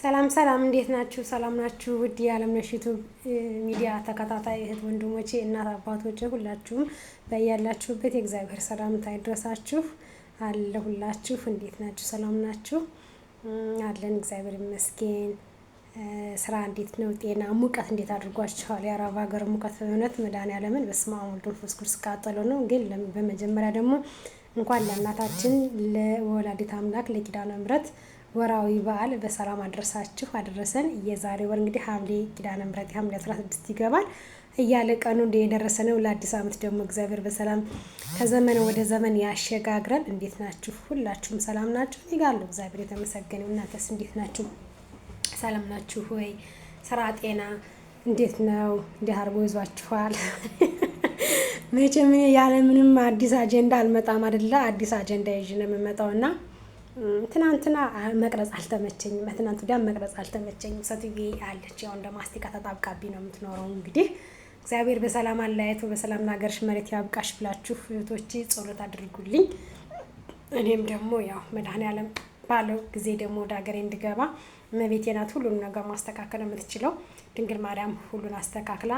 ሰላም ሰላም፣ እንዴት ናችሁ? ሰላም ናችሁ? ውድ የዓለምነሽ ዩቲዩብ ሚዲያ ተከታታይ እህት ወንድሞቼ፣ እናት አባቶቼ ሁላችሁም በያላችሁበት የእግዚአብሔር ሰላምታ ይድረሳችሁ። አለሁላችሁ። እንዴት ናችሁ? ሰላም ናችሁ? አለን፣ እግዚአብሔር ይመስገን። ስራ እንዴት ነው? ጤና፣ ሙቀት እንዴት አድርጓችኋል? የአረብ ሀገር ሙቀት በእውነት መድኃኒዓለምን በስመ አብ ወወልድ ወመንፈስ ቅዱስ ቃጠሎ ነው። ግን በመጀመሪያ ደግሞ እንኳን ለእናታችን ለወላዲተ አምላክ ለኪዳነ ምሕረት ወራዊ በዓል በሰላም አድረሳችሁ አደረሰን። የዛሬ ወር እንግዲህ ሐምሌ ኪዳነ ምሕረት ሐምሌ 16 ይገባል እያለ ቀኑ እንደደረሰ ነው። ለአዲስ ዓመት ደግሞ እግዚአብሔር በሰላም ከዘመን ወደ ዘመን ያሸጋግረን። እንዴት ናችሁ? ሁላችሁም ሰላም ናችሁ? እኔ ጋር አለሁ፣ እግዚአብሔር የተመሰገነው። እናንተስ እንዴት ናችሁ? ሰላም ናችሁ ወይ? ስራ ጤና እንዴት ነው? እንዴት አድርጎ ይዟችኋል? መቼም ያለ ምንም አዲስ አጀንዳ አልመጣም አይደለ? አዲስ አጀንዳ ይዤ ነው የምመጣውና ትናንትና መቅረጽ አልተመቸኝም። ትናንት ወዲያ መቅረጽ አልተመቸኝም። ሰትዬ አለች፣ ያው እንደ ማስቲካ ተጣብቃቢ ነው የምትኖረው። እንግዲህ እግዚአብሔር በሰላም አለያየቱ በሰላም ለሀገርሽ መሬት ያብቃሽ ብላችሁ እህቶቼ ጸሎት አድርጉልኝ። እኔም ደግሞ ያው መድኃኒዓለም ባለው ጊዜ ደግሞ ወደ ሀገሬ እንድገባ እመቤቴ ናት ሁሉን ነገር ማስተካከል የምትችለው። ድንግል ማርያም ሁሉን አስተካክላ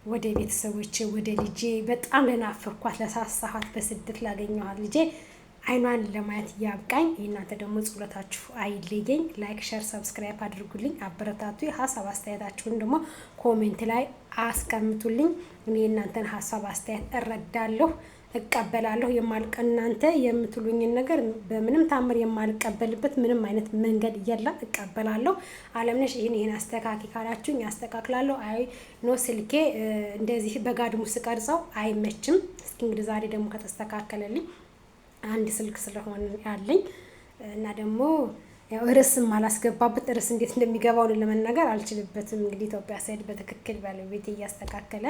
ወደ ቤተሰቦቼ ወደ ልጄ በጣም ለናፈርኳት ለሳሳኋት በስደት ላገኘኋት ልጄ አይኗን ለማየት ያብቃኝ። እናንተ ደግሞ ጸሎታችሁ አይለየኝ። ላይክ፣ ሼር፣ ሰብስክራይብ አድርጉልኝ፣ አበረታቱ። ሀሳብ አስተያየታችሁን ደግሞ ኮሜንት ላይ አስቀምጡልኝ። እኔ እናንተን ሀሳብ አስተያየት እረዳለሁ፣ እቀበላለሁ። እናንተ የምትሉኝን ነገር በምንም ታምር የማልቀበልበት ምንም አይነት መንገድ የለም፣ እቀበላለሁ። አለምነሽ ይህን አስተካኪ ካላችሁኝ ያስተካክላለሁ። አይ ኖ ስልኬ እንደዚህ በጋድሙ ስቀርጸው አይመችም። እስኪ እንግዲህ ዛሬ ደግሞ ከተስተካከለልኝ አንድ ስልክ ስለሆነ ያለኝ እና ደግሞ ያው ርዕስም አላስገባበት ርዕስ እንዴት እንደሚገባው ለመናገር አልችልበትም። እንግዲህ ኢትዮጵያ ሳይድ በትክክል ባለቤቴ እያስተካከለ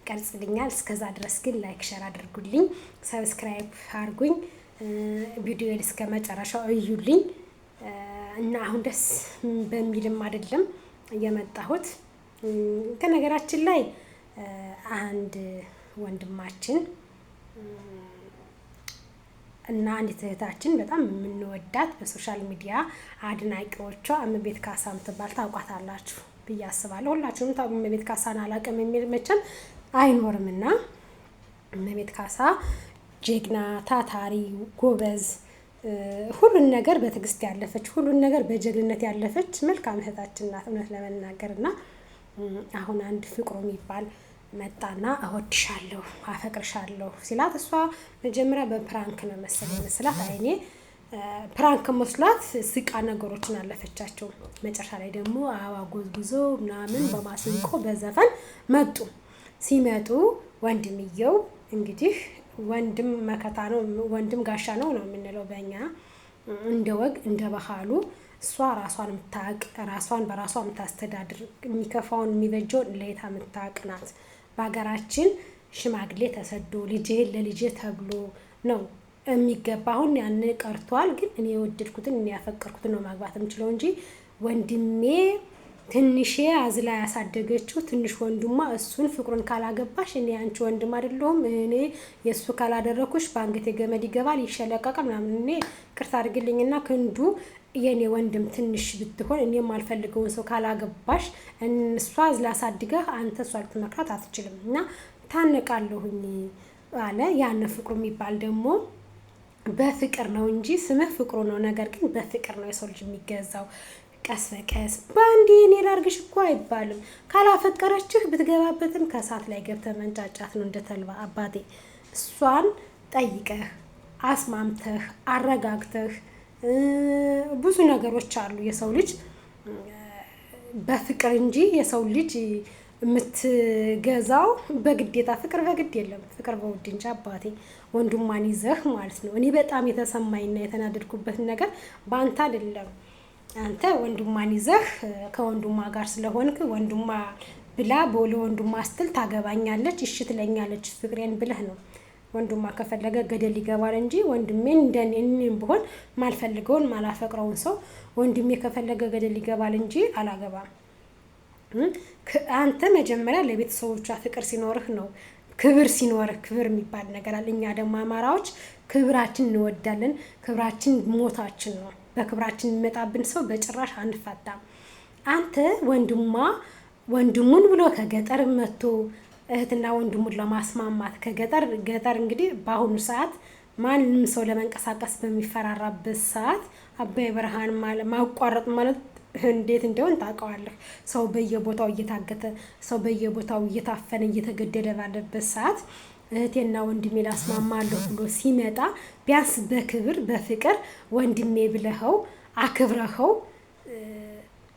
ቀርጽልኛል። እስከዛ ድረስ ግን ላይክ ሼር አድርጉልኝ፣ ሰብስክራይብ አድርጉኝ፣ ቪዲዮን እስከ መጨረሻው እዩልኝ እና አሁን ደስ በሚልም አይደለም የመጣሁት። ከነገራችን ላይ አንድ ወንድማችን እና አንዲት እህታችን በጣም የምንወዳት በሶሻል ሚዲያ አድናቂዎቿ እመቤት ካሳ የምትባል ታውቋታላችሁ ብዬ አስባለሁ። ሁላችሁም ታውቁ። እመቤት ካሳን አላውቅም የሚል መቼም አይኖርምና እመቤት ካሳ ጀግና፣ ታታሪ፣ ጎበዝ፣ ሁሉን ነገር በትዕግስት ያለፈች፣ ሁሉን ነገር በጀግንነት ያለፈች መልካም እህታችን ናት እውነት ለመናገር እና አሁን አንድ ፍቅሩ የሚባል መጣና እወድሻለሁ አፈቅርሻለሁ ሲላት እሷ መጀመሪያ በፕራንክ ነው መሰለኝ መስላት አይኔ ፕራንክ መስላት ስቃ ነገሮችን አለፈቻቸው። መጨረሻ ላይ ደግሞ አበባ ጎዝጉዞ ምናምን በማሲንቆ በዘፈን መጡ። ሲመጡ ወንድምየው እንግዲህ ወንድም መከታ ነው፣ ወንድም ጋሻ ነው የምንለው በእኛ እንደ ወግ እንደ ባህሉ። እሷ ራሷን የምታውቅ ራሷን በራሷ የምታስተዳድር የሚከፋውን የሚበጀውን ለየታ የምታውቅ ናት። በሀገራችን ሽማግሌ ተሰዶ ልጅህን ለልጅ ተብሎ ነው የሚገባ። አሁን ያን ቀርቷል። ግን እኔ የወደድኩትን እኔ ያፈቀርኩትን ነው ማግባት የምችለው እንጂ ወንድሜ ትንሼ አዝላ ያሳደገችው ትንሽ ወንድሟ እሱን ፍቅሩን ካላገባሽ እኔ አንቺ ወንድም አይደለሁም፣ እኔ የእሱ ካላደረኩሽ በአንገቴ ገመድ ይገባል ይሸለቀቃል ምናምን። እኔ ቅርታ አድርግልኝና ክንዱ የኔ ወንድም ትንሽ ብትሆን እኔ የማልፈልገውን ሰው ካላገባሽ እሷ ላሳድገህ አንተ እሷ ልትመክራት አትችልም እና ታነቃለሁኝ አለ። ያን ፍቅሩ የሚባል ደግሞ በፍቅር ነው እንጂ ስምህ ፍቅሩ ነው፣ ነገር ግን በፍቅር ነው የሰው ልጅ የሚገዛው። ቀስ በቀስ በአንዴ እኔ ላርግሽ እኮ አይባልም። ካላፈቀረችህ ብትገባበትም ከእሳት ላይ ገብተህ መንጫጫት ነው እንደ ተልባ አባቴ። እሷን ጠይቀህ አስማምተህ አረጋግተህ ብዙ ነገሮች አሉ። የሰው ልጅ በፍቅር እንጂ የሰው ልጅ የምትገዛው በግዴታ ፍቅር በግድ የለም። ፍቅር በውድ እንጂ አባቴ ወንድሟን ይዘህ ማለት ነው። እኔ በጣም የተሰማኝና የተናደድኩበት ነገር በአንተ አይደለም። አንተ ወንድሟን ይዘህ ከወንድሟ ጋር ስለሆንክ ወንድሟ ብላ ለወንድሟ ስትል ታገባኛለች፣ እሺ ትለኛለች ፍቅሬን ብለህ ነው። ወንድሟ ከፈለገ ገደል ይገባል እንጂ ወንድሜን እንደኔም ቢሆን ማልፈልገውን ማላፈቅረውን ሰው ወንድሜ ከፈለገ ገደል ይገባል እንጂ አላገባም። አንተ መጀመሪያ ለቤተሰቦቿ ፍቅር ሲኖርህ ነው ክብር ሲኖርህ። ክብር የሚባል ነገር አለ። እኛ ደግሞ አማራዎች ክብራችን እንወዳለን። ክብራችን ሞታችን ነው። በክብራችን የሚመጣብን ሰው በጭራሽ አንፋታም። አንተ ወንድሙን ብሎ ከገጠር መጥቶ እህትና ወንድሙን ለማስማማት ገጠር እንግዲህ በአሁኑ ሰዓት ማንም ሰው ለመንቀሳቀስ በሚፈራራበት ሰዓት አባይ በረሃን ማቋረጥ ማለት እንዴት እንደሆነ ታውቀዋለህ። ሰው በየቦታው እየታገተ ሰው በየቦታው እየታፈነ እየተገደለ ባለበት ሰዓት እህቴና ወንድሜ ላስማማለሁ ብሎ ሲመጣ ቢያንስ በክብር በፍቅር ወንድሜ ብለኸው አክብረኸው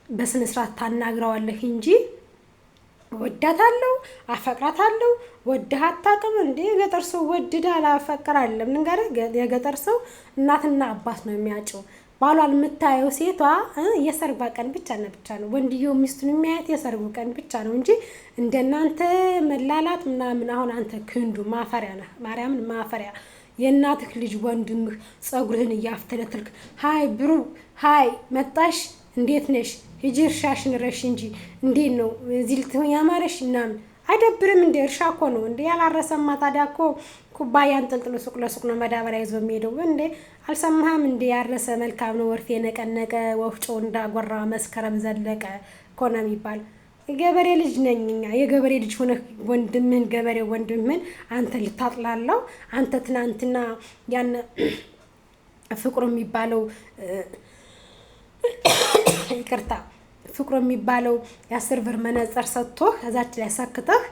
በስነ ስርዓት ታናግረዋለህ እንጂ ወዳታለሁ አፈቅራታለሁ ወድሃ አታውቅም እንዴ? የገጠር ሰው ወድዳ አላፈቅር አይደለም ንገረህ። የገጠር ሰው እናትና አባት ነው የሚያጨው። ባሏን የምታየው ሴቷ የሰርጓ ቀን ብቻ ነው። ወንድየው ሚስቱን የሚያየት የሰርጉ ቀን ብቻ ነው እንጂ እንደናንተ መላላት ምናምን። አሁን አንተ ክንዱ ማፈሪያ ነህ፣ ማርያምን ማፈሪያ። የእናትህ ልጅ ወንድምህ ፀጉርህን እያፍተለተልክ ሃይ ብሩ ሃይ መጣሽ እንዴት ነሽ ሂጂ እርሻሽን ረሽ እንጂ እንዴት ነው እዚህ ልትሆን ያማረሽ ምናምን አይደብርም እንዴ? እርሻ እኮ ነው እንዴ? ያላረሰማ ታዲያ እኮ ኩባያን ጥልጥሎ ሱቅ ለሱቅ ነው መዳበሪያ ይዞ የሚሄደው እንዴ? አልሰማህም እንዴ? ያረሰ መልካም ነው ወርፌ ነቀነቀ ወፍጮ እንዳጎራ መስከረም ዘለቀ እኮ ነው የሚባል። ገበሬ ልጅ ነኝ እኛ። የገበሬ ልጅ ሆነ ወንድምህን ገበሬ ወንድምህን አንተ ልታጥላለው። አንተ ትናንትና ያን ፍቅሩ የሚባለው ይቅርታ ፍቅሩ የሚባለው የ10 ብር መነጽር ሰጥቶህ እዛች ላይ ሰክተህ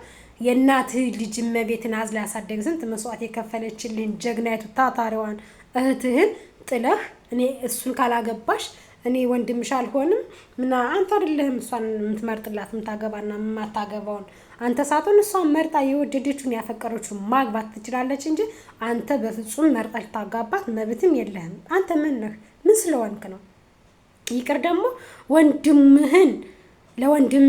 የእናትህ ልጅ እመቤትን አዝላ ያሳደግ ስንት መስዋዕት የከፈለችልህን ጀግናይቱ ታታሪዋን እህትህን ጥለህ እኔ እሱን ካላገባሽ እኔ ወንድምሽ አልሆንም ምና አንተ አይደለህም እሷን የምትመርጥላት የምታገባና የማታገባውን አንተ ሳትሆን እሷን መርጣ የወደደችውን ያፈቀረችውን ማግባት ትችላለች እንጂ አንተ በፍጹም መርጣ ልታጋባት መብትም የለህም። አንተ ምን ነህ? ምን ስለሆንክ ነው? ይቅር ደግሞ ወንድምህን ለወንድም